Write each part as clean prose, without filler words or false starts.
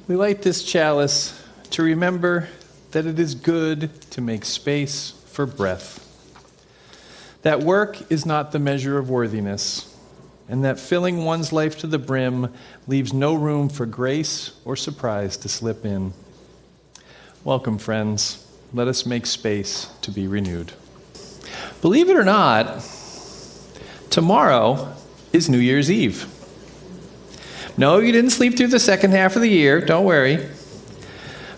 We light this chalice to remember that it is good to make space for breath. That work is not the measure of worthiness, and that filling one's life to the brim leaves no room for grace or surprise to slip in. Welcome, friends. Let us make space to be renewed. Believe it or not, tomorrow is New Year's Eve. No, you didn't sleep through the second half of the year, don't worry.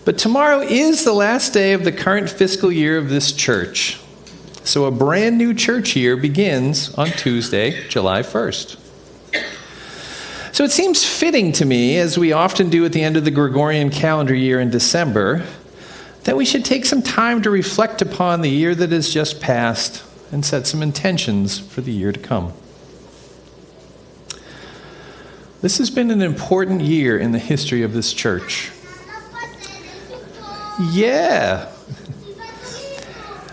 But tomorrow is the last day of the current fiscal year of this church. So a brand new church year begins on Tuesday, July 1st. So it seems fitting to me, as we often do at the end of the Gregorian calendar year in December, that we should take some time to reflect upon the year that has just passed and set some intentions for the year to come. This has been an important year in the history of this church. Yeah.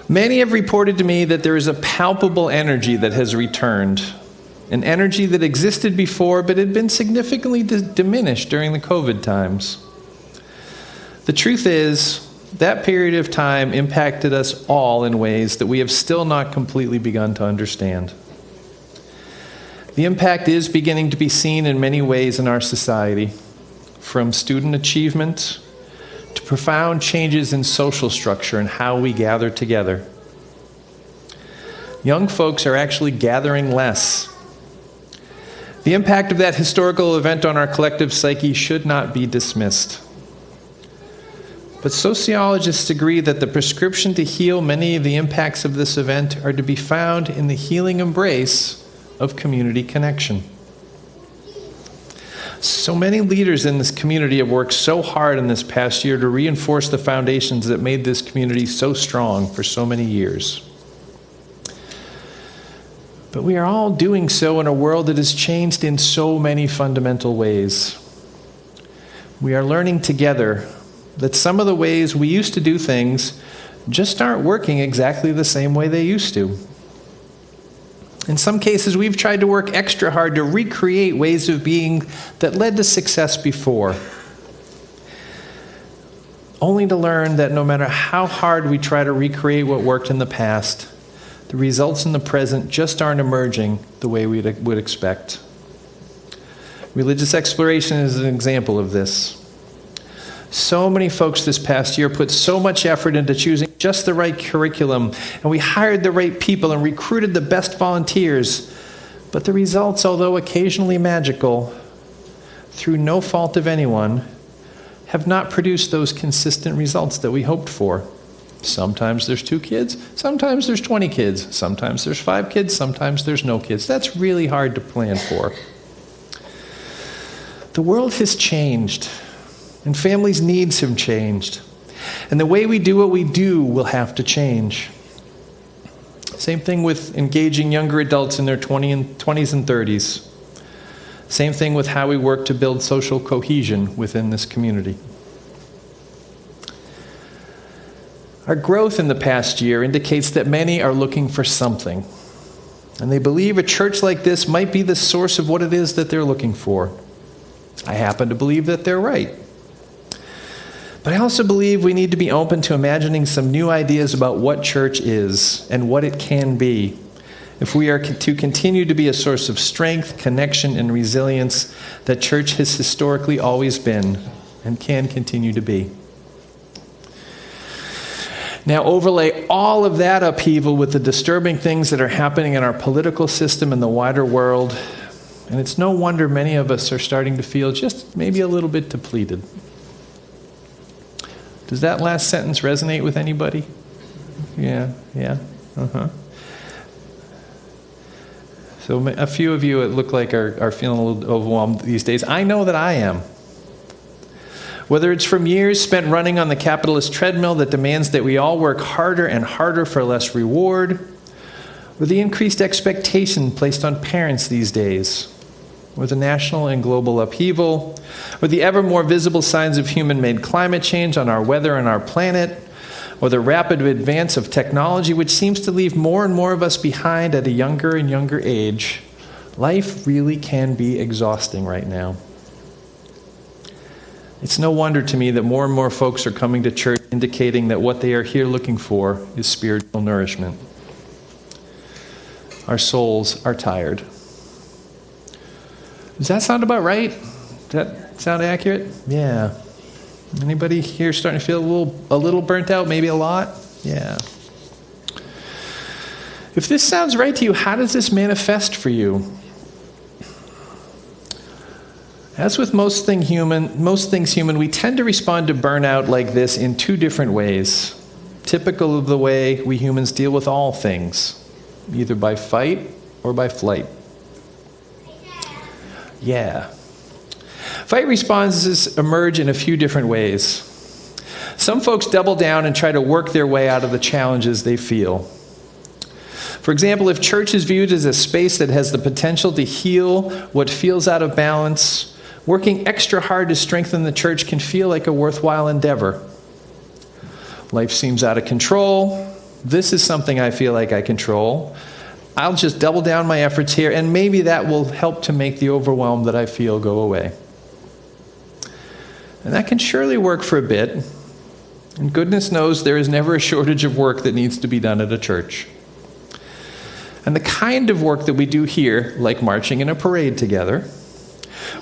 Many have reported to me that there is a palpable energy that has returned, an energy that existed before but had been significantly diminished during the COVID times. The truth is, that period of time impacted us all in ways that we have still not completely begun to understand. The impact is beginning to be seen in many ways in our society, from student achievement to profound changes in social structure and how we gather together. Young folks are actually gathering less. The impact of that historical event on our collective psyche should not be dismissed. But sociologists agree that the prescription to heal many of the impacts of this event are to be found in the healing embrace of community connection. So many leaders in this community have worked so hard in this past year to reinforce the foundations that made this community so strong for so many years. But we are all doing so in a world that has changed in so many fundamental ways. We are learning together that some of the ways we used to do things just aren't working exactly the same way they used to. In some cases, we've tried to work extra hard to recreate ways of being that led to success before, only to learn that no matter how hard we try to recreate what worked in the past, the results in the present just aren't emerging the way we would expect. Religious exploration is an example of this. So many folks this past year put so much effort into choosing just the right curriculum, and we hired the right people and recruited the best volunteers. But the results, although occasionally magical, through no fault of anyone, have not produced those consistent results that we hoped for. Sometimes there's 2 kids, sometimes there's 20 kids, sometimes there's 5 kids, sometimes there's no kids. That's really hard to plan for. The world has changed. And families' needs have changed. And the way we do what we do will have to change. Same thing with engaging younger adults in their 20s and 30s. Same thing with how we work to build social cohesion within this community. Our growth in the past year indicates that many are looking for something. And they believe a church like this might be the source of what it is that they're looking for. I happen to believe that they're right. But I also believe we need to be open to imagining some new ideas about what church is and what it can be, if we are to continue to be a source of strength, connection, and resilience that church has historically always been and can continue to be. Now overlay all of that upheaval with the disturbing things that are happening in our political system and the wider world, and it's no wonder many of us are starting to feel just maybe a little bit depleted. Does that last sentence resonate with anybody? Yeah. So a few of you, it look like, are feeling a little overwhelmed these days. I know that I am. Whether it's from years spent running on the capitalist treadmill that demands that we all work harder and harder for less reward, or the increased expectation placed on parents these days, or the national and global upheaval, or the ever more visible signs of human-made climate change on our weather and our planet, or the rapid advance of technology which seems to leave more and more of us behind at a younger and younger age, life really can be exhausting right now. It's no wonder to me that more and more folks are coming to church indicating that what they are here looking for is spiritual nourishment. Our souls are tired. Does that sound about right? Does that sound accurate? Yeah. Anybody here starting to feel a little burnt out, maybe a lot? Yeah. If this sounds right to you, how does this manifest for you? As with most things human, we tend to respond to burnout like this in two different ways, typical of the way we humans deal with all things, either by fight or by flight. Yeah. Fight responses emerge in a few different ways. Some folks double down and try to work their way out of the challenges they feel. For example, if church is viewed as a space that has the potential to heal what feels out of balance, working extra hard to strengthen the church can feel like a worthwhile endeavor. Life seems out of control. This is something I feel like I control. I'll just double down my efforts here, and maybe that will help to make the overwhelm that I feel go away. And that can surely work for a bit. And goodness knows there is never a shortage of work that needs to be done at a church. And the kind of work that we do here, like marching in a parade together,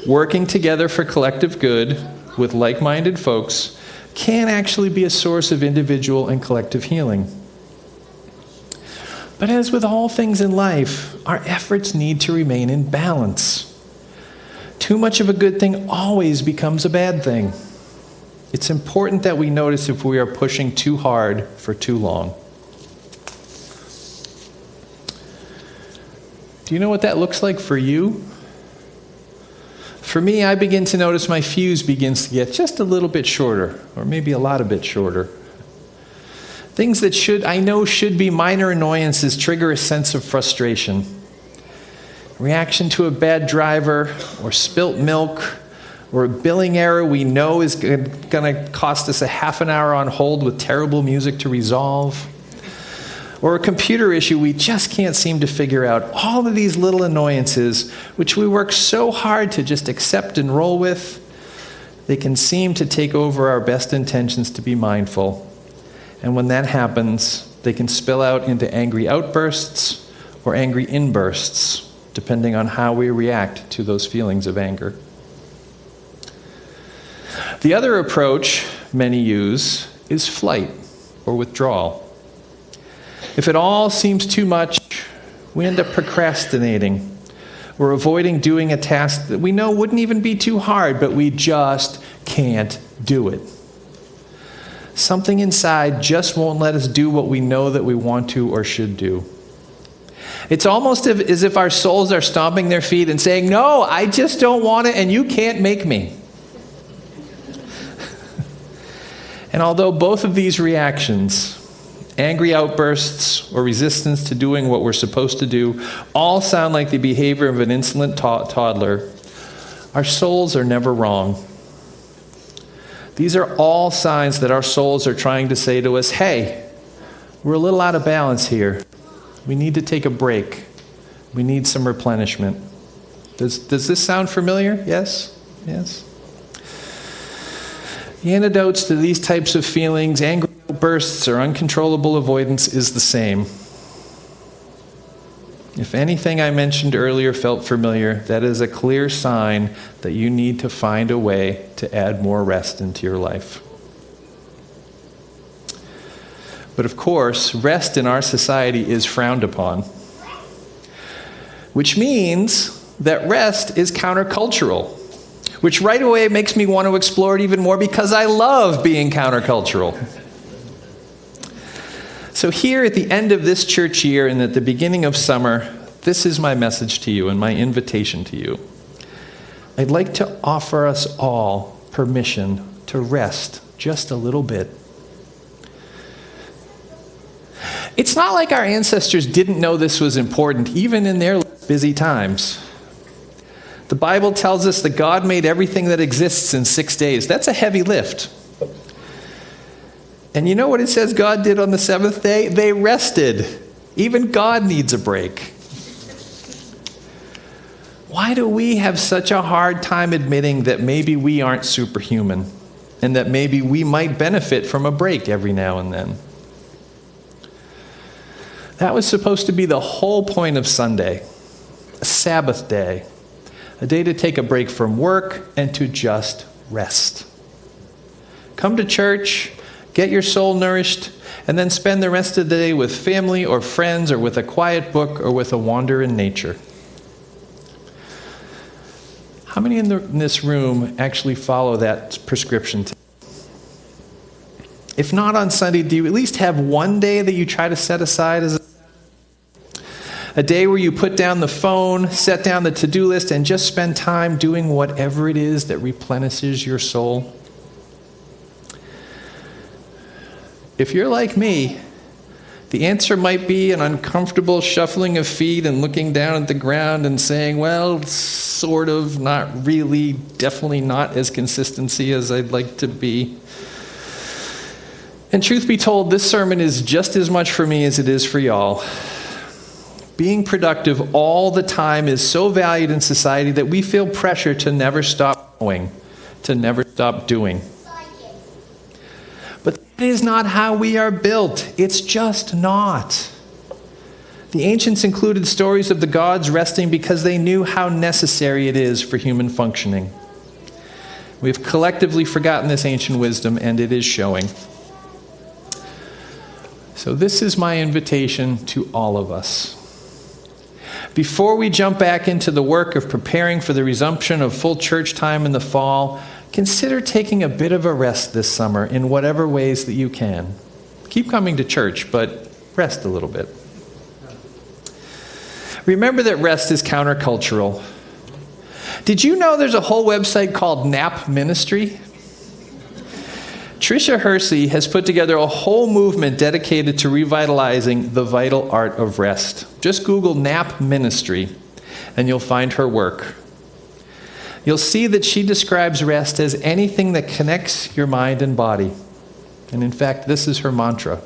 working together for collective good with like-minded folks, can actually be a source of individual and collective healing. But as with all things in life, our efforts need to remain in balance. Too much of a good thing always becomes a bad thing. It's important that we notice if we are pushing too hard for too long. Do you know what that looks like for you? For me, I begin to notice my fuse begins to get just a little bit shorter, or maybe a lot a bit shorter. Things that I know should be minor annoyances trigger a sense of frustration. Reaction to a bad driver, or spilt milk, or a billing error we know is going to cost us a half an hour on hold with terrible music to resolve, or a computer issue we just can't seem to figure out. All of these little annoyances, which we work so hard to just accept and roll with, they can seem to take over our best intentions to be mindful. And when that happens, they can spill out into angry outbursts or angry inbursts, depending on how we react to those feelings of anger. The other approach many use is flight or withdrawal. If it all seems too much, we end up procrastinating. We're avoiding doing a task that we know wouldn't even be too hard, but we just can't do it. Something inside just won't let us do what we know that we want to or should do. It's almost as if our souls are stomping their feet and saying, "No, I just don't want it, and you can't make me." And although both of these reactions, angry outbursts or resistance to doing what we're supposed to do, all sound like the behavior of an insolent toddler, our souls are never wrong. These are all signs that our souls are trying to say to us, "Hey, we're a little out of balance here. We need to take a break. We need some replenishment." Does this sound familiar? Yes? Yes? The antidotes to these types of feelings, angry outbursts or uncontrollable avoidance, is the same. If anything I mentioned earlier felt familiar, that is a clear sign that you need to find a way to add more rest into your life. But of course, rest in our society is frowned upon, which means that rest is countercultural, which right away makes me want to explore it even more because I love being countercultural. So here at the end of this church year and at the beginning of summer, this is my message to you and my invitation to you. I'd like to offer us all permission to rest just a little bit. It's not like our ancestors didn't know this was important, even in their busy times. The Bible tells us that God made everything that exists in 6 days. That's a heavy lift. And you know what it says God did on the seventh day? They rested. Even God needs a break. Why do we have such a hard time admitting that maybe we aren't superhuman and that maybe we might benefit from a break every now and then? That was supposed to be the whole point of Sunday, a Sabbath day, a day to take a break from work and to just rest. Come to church, get your soul nourished, and then spend the rest of the day with family or friends or with a quiet book or with a wander in nature. How many in this room actually follow that prescription? If not on Sunday, do you at least have one day that you try to set aside as a day where you put down the phone, set down the to-do list, and just spend time doing whatever it is that replenishes your soul? If you're like me, the answer might be an uncomfortable shuffling of feet and looking down at the ground and saying, well, sort of, not really, definitely not as consistency as I'd like to be. And truth be told, this sermon is just as much for me as it is for y'all. Being productive all the time is so valued in society that we feel pressure to never stop going, to never stop doing. But that is not how we are built. It's just not. The ancients included stories of the gods resting because they knew how necessary it is for human functioning. We've collectively forgotten this ancient wisdom, and it is showing. So this is my invitation to all of us. Before we jump back into the work of preparing for the resumption of full church time in the fall, consider taking a bit of a rest this summer in whatever ways that you can. Keep coming to church, but rest a little bit. Remember that rest is countercultural. Did you know there's a whole website called Nap Ministry? Tricia Hersey has put together a whole movement dedicated to revitalizing the vital art of rest. Just Google Nap Ministry, and you'll find her work. You'll see that she describes rest as anything that connects your mind and body. And in fact, this is her mantra.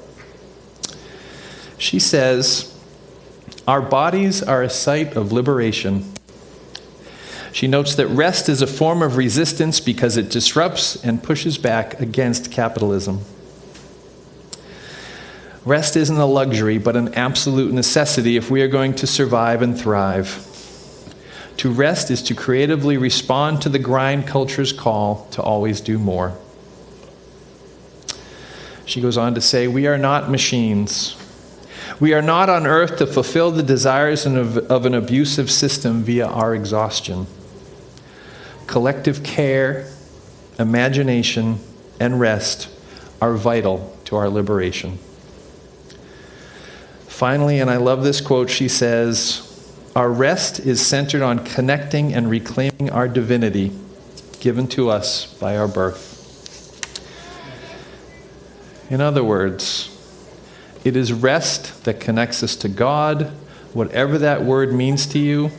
She says, "Our bodies are a site of liberation." She notes that rest is a form of resistance because it disrupts and pushes back against capitalism. Rest isn't a luxury, but an absolute necessity if we are going to survive and thrive. To rest is to creatively respond to the grind culture's call to always do more. She goes on to say, "We are not machines. We are not on earth to fulfill the desires of an abusive system via our exhaustion. Collective care, imagination, and rest are vital to our liberation." Finally, and I love this quote, she says, "Our rest is centered on connecting and reclaiming our divinity given to us by our birth." In other words, it is rest that connects us to God, whatever that word means to you,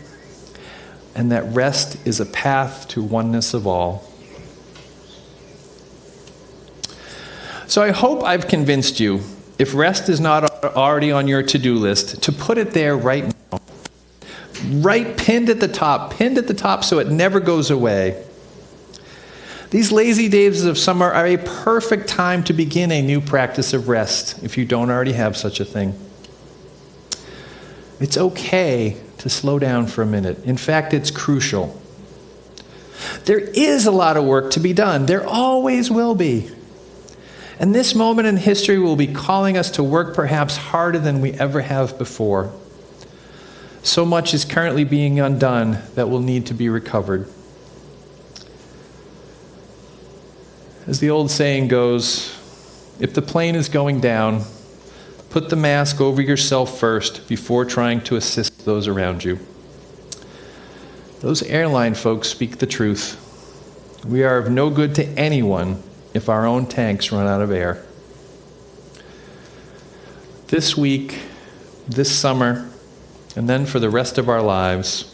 and that rest is a path to oneness of all. So I hope I've convinced you, if rest is not already on your to-do list, to put it there right now. Right pinned at the top so it never goes away. These lazy days of summer are a perfect time to begin a new practice of rest, if you don't already have such a thing. It's okay to slow down for a minute. In fact, it's crucial. There is a lot of work to be done. There always will be. And this moment in history will be calling us to work perhaps harder than we ever have before. So much is currently being undone that will need to be recovered. As the old saying goes, if the plane is going down, put the mask over yourself first before trying to assist those around you. Those airline folks speak the truth. We are of no good to anyone if our own tanks run out of air. This week, this summer, and then for the rest of our lives,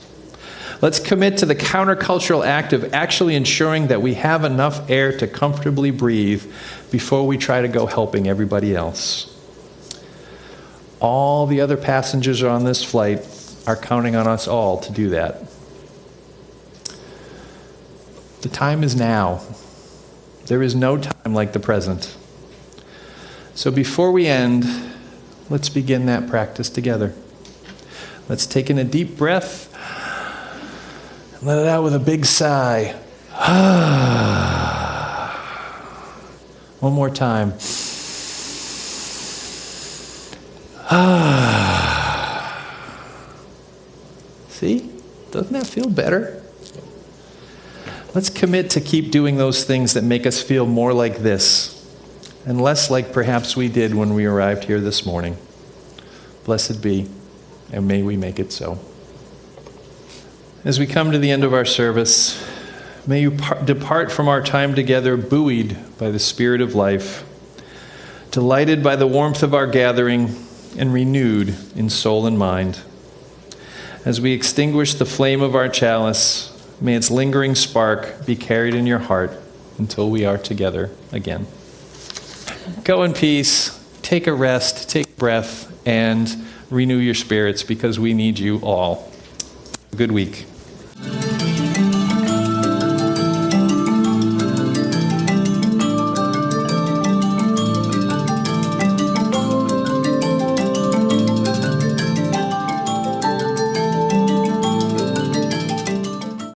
let's commit to the countercultural act of actually ensuring that we have enough air to comfortably breathe before we try to go helping everybody else. All the other passengers on this flight are counting on us all to do that. The time is now. There is no time like the present. So before we end, let's begin that practice together. Let's take in a deep breath and let it out with a big sigh. One more time. See? Doesn't that feel better? Let's commit to keep doing those things that make us feel more like this and less like perhaps we did when we arrived here this morning. Blessed be, and may we make it so. As we come to the end of our service, may you depart from our time together buoyed by the Spirit of life, delighted by the warmth of our gathering, and renewed in soul and mind. As we extinguish the flame of our chalice, may its lingering spark be carried in your heart until we are together again. Go in peace, take a rest, take a breath, and renew your spirits because we need you all. Good week.